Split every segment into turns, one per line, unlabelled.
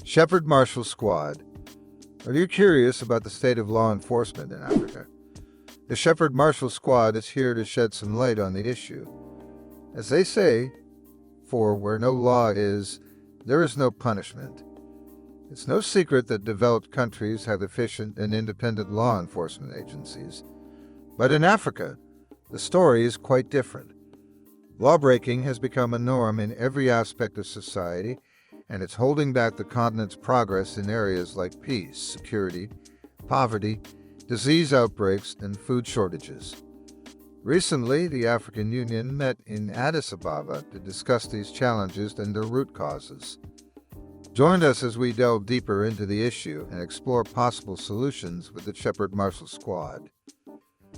Shepherd Marshal Squad. Are you curious about the state of law enforcement in Africa? The Shepherd Marshal Squad is here to shed some light on the issue. As they say, for where no law is, there is no punishment. It's no secret that developed countries have efficient and independent law enforcement agencies. But in Africa, the story is quite different. Lawbreaking has become a norm in every aspect of society, and it's holding back the continent's progress in areas like peace, security, poverty, disease outbreaks, and food shortages. Recently, the African Union met in Addis Ababa to discuss these challenges and their root causes. Join us as we delve deeper into the issue and explore possible solutions with the Shepherd Marshal Squad.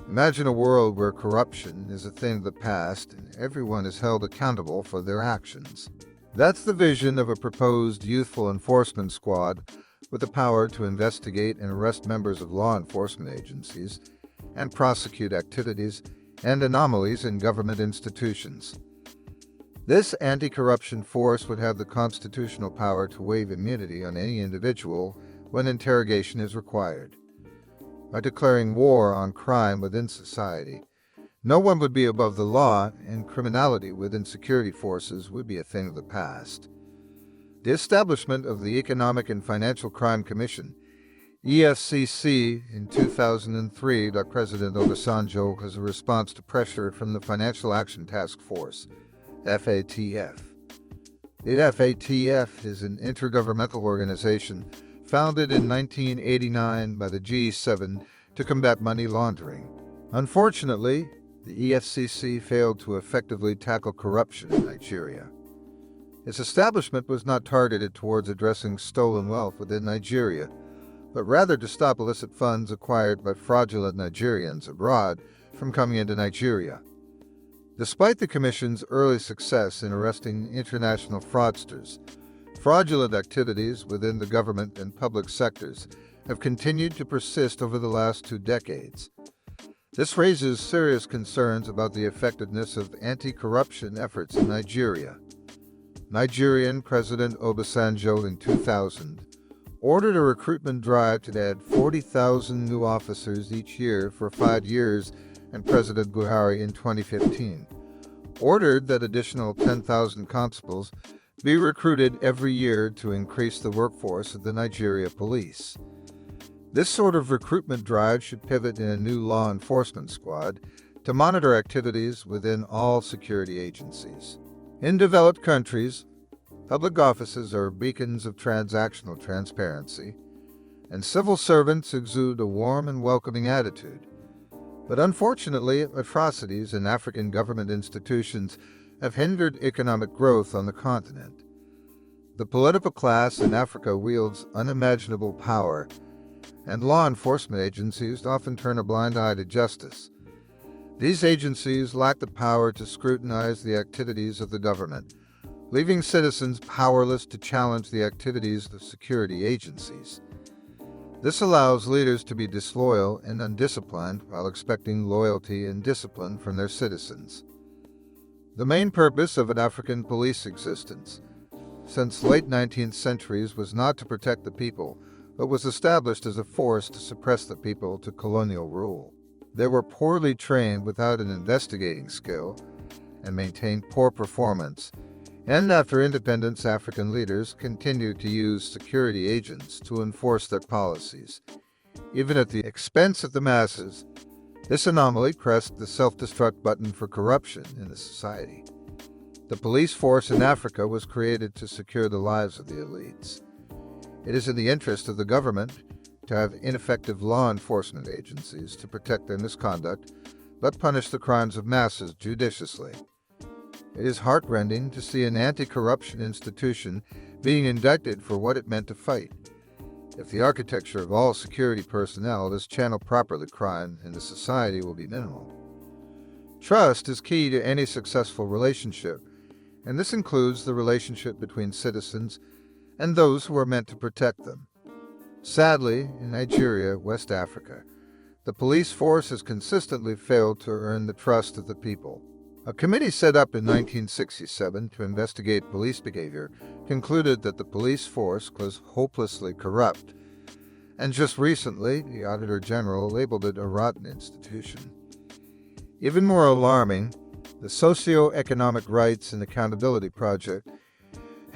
Imagine a world where corruption is a thing of the past and everyone is held accountable for their actions. That's the vision of a proposed youthful enforcement squad with the power to investigate and arrest members of law enforcement agencies and prosecute activities and anomalies in government institutions. This anti-corruption force would have the constitutional power to waive immunity on any individual when interrogation is required. By declaring war on crime within society, no one would be above the law, and criminality within security forces would be a thing of the past. The establishment of the Economic and Financial Crime Commission, EFCC, in 2003 by President Obasanjo as a response to pressure from the Financial Action Task Force, FATF. The FATF is an intergovernmental organization founded in 1989 by the G7 to combat money laundering. Unfortunately, the EFCC failed to effectively tackle corruption in Nigeria. Its establishment was not targeted towards addressing stolen wealth within Nigeria, but rather to stop illicit funds acquired by fraudulent Nigerians abroad from coming into Nigeria. Despite the Commission's early success in arresting international fraudsters, fraudulent activities within the government and public sectors have continued to persist over the last 2 decades. This raises serious concerns about the effectiveness of anti-corruption efforts in Nigeria. Nigerian President Obasanjo in 2000 ordered a recruitment drive to add 40,000 new officers each year for 5 years, and President Buhari in 2015 ordered that additional 10,000 constables be recruited every year to increase the workforce of the Nigeria police. This sort of recruitment drive should pivot in a new law enforcement squad to monitor activities within all security agencies. In developed countries, public offices are beacons of transactional transparency, and civil servants exude a warm and welcoming attitude. But unfortunately, atrocities in African government institutions have hindered economic growth on the continent. The political class in Africa wields unimaginable power, and law enforcement agencies often turn a blind eye to justice. These agencies lack the power to scrutinize the activities of the government, leaving citizens powerless to challenge the activities of security agencies. This allows leaders to be disloyal and undisciplined while expecting loyalty and discipline from their citizens. The main purpose of an African police existence since late 19th centuries was not to protect the people, but was established as a force to suppress the people to colonial rule. They were poorly trained without an investigating skill and maintained poor performance, and after independence, African leaders continued to use security agents to enforce their policies, even at the expense of the masses. This anomaly pressed the self-destruct button for corruption in the society. The police force in Africa was created to secure the lives of the elites. It is in the interest of the government to have ineffective law enforcement agencies to protect their misconduct, but punish the crimes of masses judiciously. It is heartrending to see an anti-corruption institution being indicted for what it meant to fight. If the architecture of all security personnel is channeled properly, crime in the society will be minimal. Trust is key to any successful relationship, and this includes the relationship between citizens and those who are meant to protect them. Sadly, in Nigeria, West Africa, the police force has consistently failed to earn the trust of the people. A committee set up in 1967 to investigate police behavior concluded that the police force was hopelessly corrupt, and just recently, the Auditor General labeled it a rotten institution. Even more alarming, the Socio-Economic Rights and Accountability Project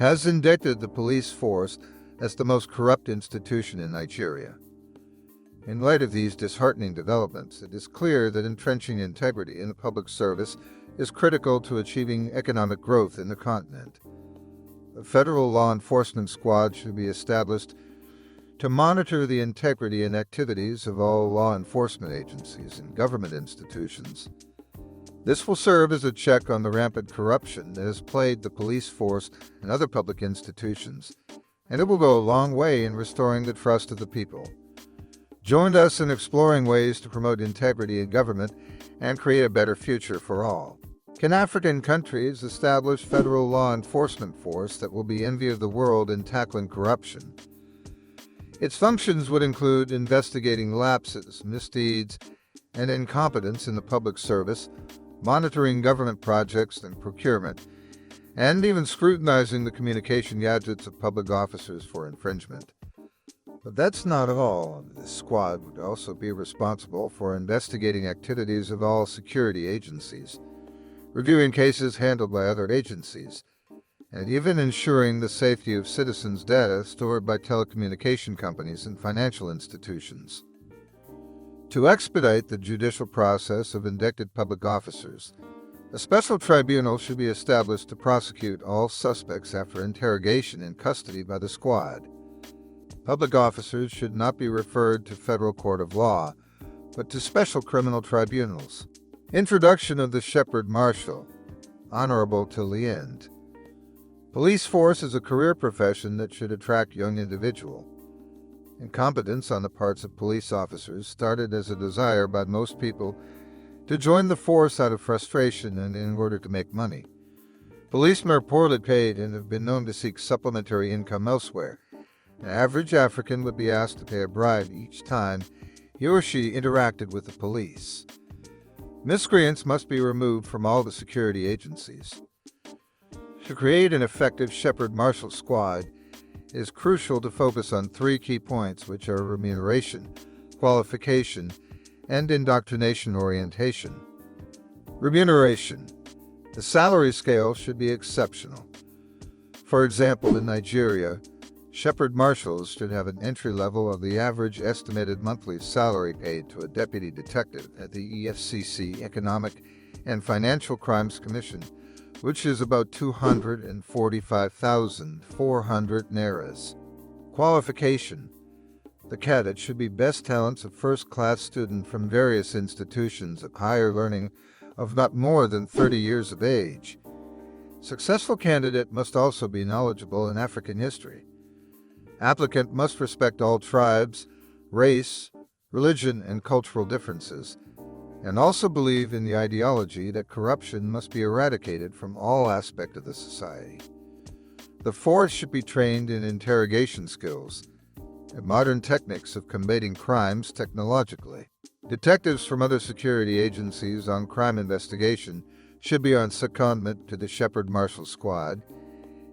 has indicted the police force as the most corrupt institution in Nigeria. In light of these disheartening developments, it is clear that entrenching integrity in the public service is critical to achieving economic growth in the continent. A federal law enforcement squad should be established to monitor the integrity and activities of all law enforcement agencies and government institutions. This will serve as a check on the rampant corruption that has plagued the police force and other public institutions, and it will go a long way in restoring the trust of the people. Join us in exploring ways to promote integrity in government and create a better future for all. Can African countries establish federal law enforcement force that will be envy of the world in tackling corruption? Its functions would include investigating lapses, misdeeds, and incompetence in the public service, monitoring government projects and procurement, and even scrutinizing the communication gadgets of public officers for infringement. But that's not all. This squad would also be responsible for investigating activities of all security agencies, reviewing cases handled by other agencies, and even ensuring the safety of citizens' data stored by telecommunication companies and financial institutions. To expedite the judicial process of indicted public officers, a special tribunal should be established to prosecute all suspects after interrogation in custody by the squad. Public officers should not be referred to federal court of law, but to special criminal tribunals. Introduction of the Shepherd Marshal, honorable till the end. Police force is a career profession that should attract young individuals. Incompetence on the parts of police officers started as a desire by most people to join the force out of frustration and in order to make money. Policemen are poorly paid and have been known to seek supplementary income elsewhere. An average African would be asked to pay a bribe each time he or she interacted with the police. Miscreants must be removed from all the security agencies. To create an effective Shepherd Marshal squad, it is crucial to focus on three key points, which are remuneration, qualification, and indoctrination orientation. Remuneration. The salary scale should be exceptional. For example, in Nigeria, Shepherd Marshals should have an entry level of the average estimated monthly salary paid to a deputy detective at the EFCC Economic and Financial Crimes Commission, which is about 245,400 nairas. Qualification. The cadet should be best talents of first-class student from various institutions of higher learning of not more than 30 years of age. Successful candidate must also be knowledgeable in African history. Applicant must respect all tribes, race, religion, and cultural differences, and also believe in the ideology that corruption must be eradicated from all aspects of the society. The force should be trained in interrogation skills and modern techniques of combating crimes technologically. Detectives from other security agencies on crime investigation should be on secondment to the Shepherd Marshal Squad.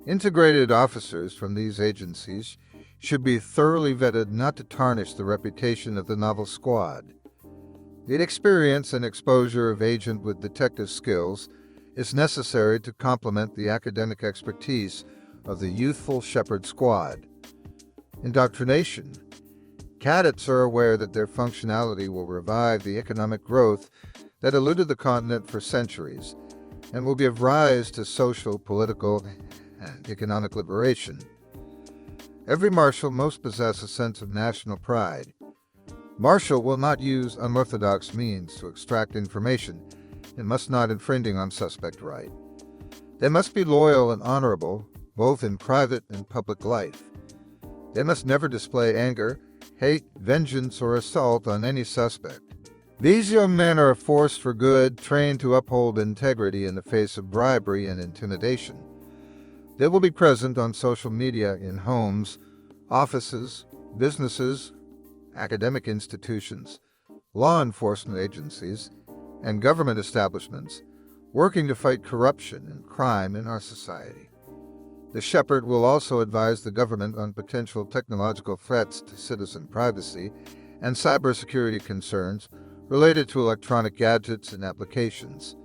Integrated officers from these agencies should be thoroughly vetted not to tarnish the reputation of the novel squad. The experience and exposure of agent with detective skills is necessary to complement the academic expertise of the youthful Shepherd Squad. Indoctrination. Cadets are aware that their functionality will revive the economic growth that eluded the continent for centuries and will give rise to social, political, and economic liberation. Every Marshal must possess a sense of national pride. Marshal will not use unorthodox means to extract information and must not infringing on suspect right. They must be loyal and honorable, both in private and public life. They must never display anger, hate, vengeance, or assault on any suspect. These young men are a force for good, trained to uphold integrity in the face of bribery and intimidation. They will be present on social media in homes, offices, businesses, academic institutions, law enforcement agencies, and government establishments, working to fight corruption and crime in our society. The Shepherd will also advise the government on potential technological threats to citizen privacy and cybersecurity concerns related to electronic gadgets and applications.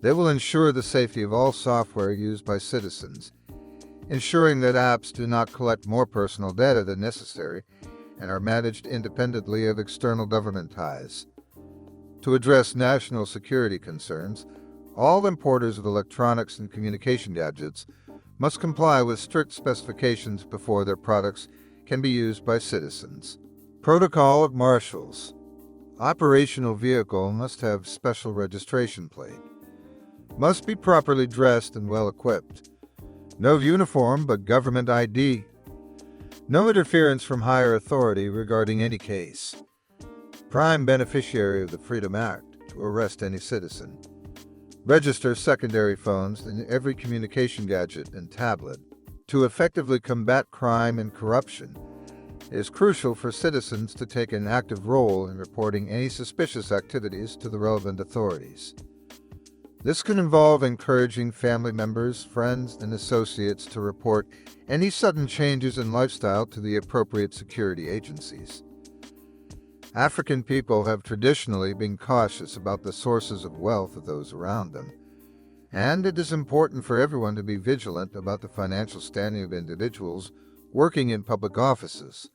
They will ensure the safety of all software used by citizens, ensuring that apps do not collect more personal data than necessary and are managed independently of external government ties. To address national security concerns, all importers of electronics and communication gadgets must comply with strict specifications before their products can be used by citizens. Protocol of Marshals. Operational vehicle must have special registration plate. Must be properly dressed and well equipped. No uniform but government ID. No interference from higher authority regarding any case. Prime beneficiary of the Freedom Act to arrest any citizen. Register secondary phones in every communication gadget and tablet. To effectively combat crime and corruption, it is crucial for citizens to take an active role in reporting any suspicious activities to the relevant authorities. This can involve encouraging family members, friends, and associates to report any sudden changes in lifestyle to the appropriate security agencies. African people have traditionally been cautious about the sources of wealth of those around them, and it is important for everyone to be vigilant about the financial standing of individuals working in public offices.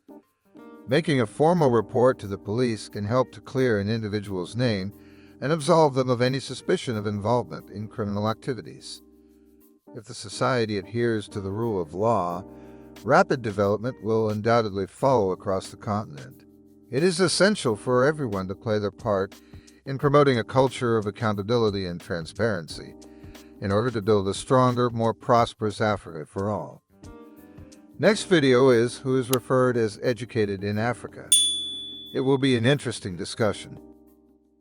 Making a formal report to the police can help to clear an individual's name and absolve them of any suspicion of involvement in criminal activities. If the society adheres to the rule of law, rapid development will undoubtedly follow across the continent. It is essential for everyone to play their part in promoting a culture of accountability and transparency in order to build a stronger, more prosperous Africa for all. Next video is who is referred as educated in Africa. It will be an interesting discussion.